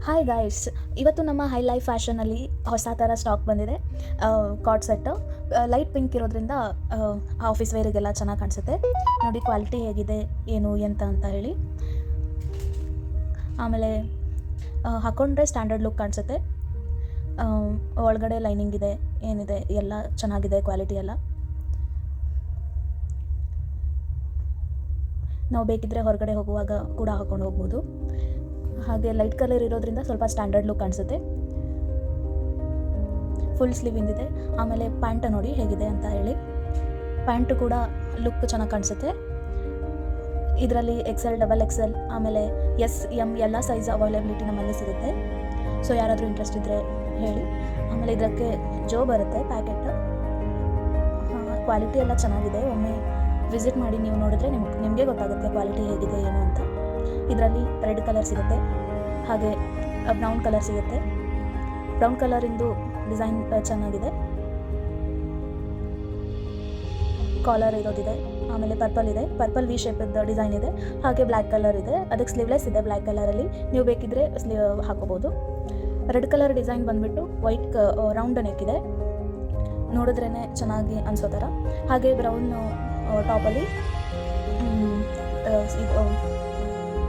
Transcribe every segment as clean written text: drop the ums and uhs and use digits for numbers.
Hi guys, ಇವತ್ತು ನಮ್ಮ high life ಫ್ಯಾಷನಲ್ಲಿ ಹೊಸ ಥರ ಸ್ಟಾಕ್ ಬಂದಿದೆ. ಕಾಟ್ ಸೆಟ್ಟು ಲೈಟ್ ಪಿಂಕ್ ಇರೋದ್ರಿಂದ ಆಫೀಸ್ ವೇರಿಗೆಲ್ಲ ಚೆನ್ನಾಗಿ ಕಾಣಿಸುತ್ತೆ. ನೋಡಿ ಕ್ವಾಲಿಟಿ ಹೇಗಿದೆ, ಏನು ಎಂತ ಅಂತ ಹೇಳಿ. ಆಮೇಲೆ ಹಾಕ್ಕೊಂಡ್ರೆ ಸ್ಟ್ಯಾಂಡರ್ಡ್ ಲುಕ್ ಕಾಣಿಸುತ್ತೆ. ಒಳಗಡೆ ಲೈನಿಂಗ್ ಇದೆ, ಏನಿದೆ ಎಲ್ಲ ಚೆನ್ನಾಗಿದೆ ಕ್ವಾಲಿಟಿ ಎಲ್ಲ. ನಾವು ಬೇಕಿದ್ದರೆ ಹೊರಗಡೆ ಹೋಗುವಾಗ ಕೂಡ ಹಾಕ್ಕೊಂಡು ಹೋಗ್ಬೋದು. ಹಾಗೆ ಲೈಟ್ ಕಲರ್ ಇರೋದ್ರಿಂದ ಸ್ವಲ್ಪ ಸ್ಟ್ಯಾಂಡರ್ಡ್ ಲುಕ್ ಕಾಣಿಸುತ್ತೆ. ಫುಲ್ ಸ್ಲೀವ್ ಇಂದಿದೆ. ಆಮೇಲೆ ಪ್ಯಾಂಟ್ ನೋಡಿ ಹೇಗಿದೆ ಅಂತ ಹೇಳಿ. ಪ್ಯಾಂಟು ಕೂಡ ಲುಕ್ ಚೆನ್ನಾಗಿ ಕಾಣಿಸುತ್ತೆ. ಇದರಲ್ಲಿ XL, XXL ಆಮೇಲೆ SM ಎಲ್ಲ ಸೈಜ್ ಅವೈಲಬಿಲಿಟಿ ನಮ್ಮಲ್ಲಿ ಸಿಗುತ್ತೆ. ಸೊ ಯಾರಾದರೂ ಇಂಟ್ರೆಸ್ಟ್ ಇದ್ದರೆ ಹೇಳಿ. ಆಮೇಲೆ ಇದಕ್ಕೆ ಜೋ ಬರುತ್ತೆ ಪ್ಯಾಕೆಟ್. ಕ್ವಾಲಿಟಿ ಎಲ್ಲ ಚೆನ್ನಾಗಿದೆ. ಒಮ್ಮೆ ವಿಸಿಟ್ ಮಾಡಿ ನೀವು ನೋಡಿದ್ರೆ ನಿಮಗೆ ಗೊತ್ತಾಗುತ್ತೆ ಕ್ವಾಲಿಟಿ ಹೇಗಿದೆ ಏನು ಅಂತ. ಇದರಲ್ಲಿ ರೆಡ್ ಕಲರ್ ಸಿಗುತ್ತೆ, ಹಾಗೆ ಬ್ರೌನ್ ಕಲರ್ ಸಿಗುತ್ತೆ. ಬ್ರೌನ್ ಕಲರಿಂದು ಡಿಸೈನ್ ಚೆನ್ನಾಗಿದೆ. ಕಾಲರ್ ಇರೋದಿದೆ. ಆಮೇಲೆ ಪರ್ಪಲ್ ಇದೆ, ಪರ್ಪಲ್ ವಿ ಶೇಪದ ಡಿಸೈನ್ ಇದೆ. ಹಾಗೆ ಬ್ಲ್ಯಾಕ್ ಕಲರ್ ಇದೆ, ಅದಕ್ಕೆ ಸ್ಲೀವ್ಲೆಸ್ ಇದೆ ಬ್ಲ್ಯಾಕ್ ಕಲರಲ್ಲಿ. ನೀವು ಬೇಕಿದ್ದರೆ ಹಾಕೋಬೋದು. ರೆಡ್ ಕಲರ್ ಡಿಸೈನ್ ಬಂದುಬಿಟ್ಟು ವೈಟ್ ರೌಂಡ್ ನೆಕ್ ಇದೆ, ನೋಡಿದ್ರೇ ಚೆನ್ನಾಗಿ ಅನಿಸೋ ಥರ. ಹಾಗೆ ಬ್ರೌನ್ ಟಾಪಲ್ಲಿ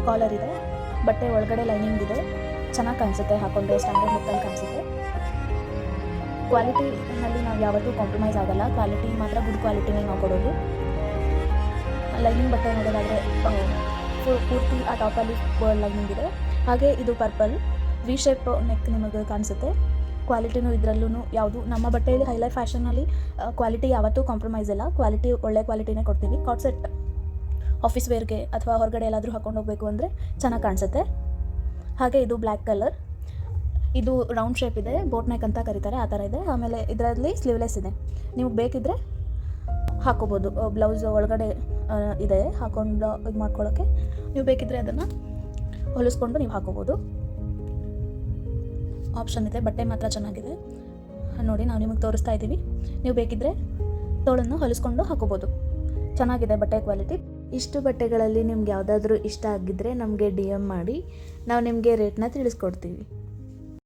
ಕಾಲರ್ ಇದೆ. ಬಟ್ಟೆ ಒಳಗಡೆ ಲೈನಿಂಗ್ ಇದೆ, ಚೆನ್ನಾಗಿ ಕಾಣಿಸುತ್ತೆ. ಹಾಕೊಂಡ್ರೆ ಸ್ಟ್ಯಾಂಡರ್ಡ್ ಲುಕ್ಕಲ್ಲಿ ಕಾಣಿಸುತ್ತೆ. ಕ್ವಾಲಿಟಿನಲ್ಲಿ ನಾವು ಯಾವತ್ತೂ ಕಾಂಪ್ರಮೈಸ್ ಆಗಲ್ಲ. ಕ್ವಾಲಿಟಿ ಮಾತ್ರ ಗುಡ್ ಕ್ವಾಲಿಟಿನೇ ನಾವು ಕೊಡೋದು. ಲೈನಿಂಗ್ ಬಟ್ಟೆ ನೋಡೋದಾದರೆ ಪೂರ್ತಿ ಆ ಟಾಪಲ್ಲಿ ಲೈನಿಂಗ್ ಇದೆ. ಹಾಗೆ ಇದು ಪರ್ಪಲ್ ವಿ ಶೇಪ್ ನೆಕ್ ನಿಮಗೆ ಕಾಣಿಸುತ್ತೆ. ಕ್ವಾಲಿಟಿನೂ ಇದರಲ್ಲೂ ಯಾವುದು ನಮ್ಮ ಬಟ್ಟೆಯಲ್ಲಿ ಹೈ ಲೈಫ್ ಫ್ಯಾಷನಲ್ಲಿ ಕ್ವಾಲಿಟಿ ಯಾವತ್ತೂ ಕಾಂಪ್ರಮೈಸ್ ಇಲ್ಲ. ಕ್ವಾಲಿಟಿ ಒಳ್ಳೆ ಕ್ವಾಲಿಟಿನೇ ಕೊಡ್ತೀವಿ. ಕಾಟ್ ಸೆಟ್ ಆಫೀಸ್ ವೇರ್ಗೆ ಅಥವಾ ಹೊರಗಡೆ ಎಲ್ಲಾದರೂ ಹಾಕೊಂಡು ಹೋಗಬೇಕು ಅಂದರೆ ಚೆನ್ನಾಗಿ ಕಾಣಿಸುತ್ತೆ. ಹಾಗೆ ಇದು ಬ್ಲ್ಯಾಕ್ ಕಲರ್, ಇದು ರೌಂಡ್ ಶೇಪ್ ಇದೆ, ಬೋಟ್ ನೆಕ್ ಅಂತ ಕರೀತಾರೆ, ಆ ಥರ ಇದೆ. ಆಮೇಲೆ ಇದರಲ್ಲಿ ಸ್ಲೀವ್ಲೆಸ್ ಇದೆ, ನೀವು ಬೇಕಿದ್ದರೆ ಹಾಕೋಬೋದು. ಬ್ಲೌಸ್ ಒಳಗಡೆ ಇದೆ ಹಾಕೊಂಡು ಇದು ಮಾಡ್ಕೊಳ್ಳೋಕ್ಕೆ. ನೀವು ಬೇಕಿದ್ದರೆ ಅದನ್ನು ಹೊಲಿಸ್ಕೊಂಡು ನೀವು ಹಾಕೋಬೋದು. ಆಪ್ಷನ್ ಇದೆ. ಬಟ್ಟೆ ಮಾತ್ರ ಚೆನ್ನಾಗಿದೆ ನೋಡಿ, ನಾವು ನಿಮಗೆ ತೋರಿಸ್ತಾ ಇದ್ದೀವಿ. ನೀವು ಬೇಕಿದ್ದರೆ ತೋಳನ್ನು ಹೊಲಿಸ್ಕೊಂಡು ಹಾಕೋಬೋದು. ಚೆನ್ನಾಗಿದೆ ಬಟ್ಟೆ ಕ್ವಾಲಿಟಿ. ಇಷ್ಟು ಬಟ್ಟೆಗಳಲ್ಲಿ ನಿಮ್ಗೆ ಯಾವುದಾದ್ರೂ ಇಷ್ಟ ಆಗಿದ್ದರೆ ನಮಗೆ DM ಮಾಡಿ, ನಾವು ನಿಮಗೆ ರೇಟ್ನ ತಿಳಿಸ್ಕೊಡ್ತೀವಿ.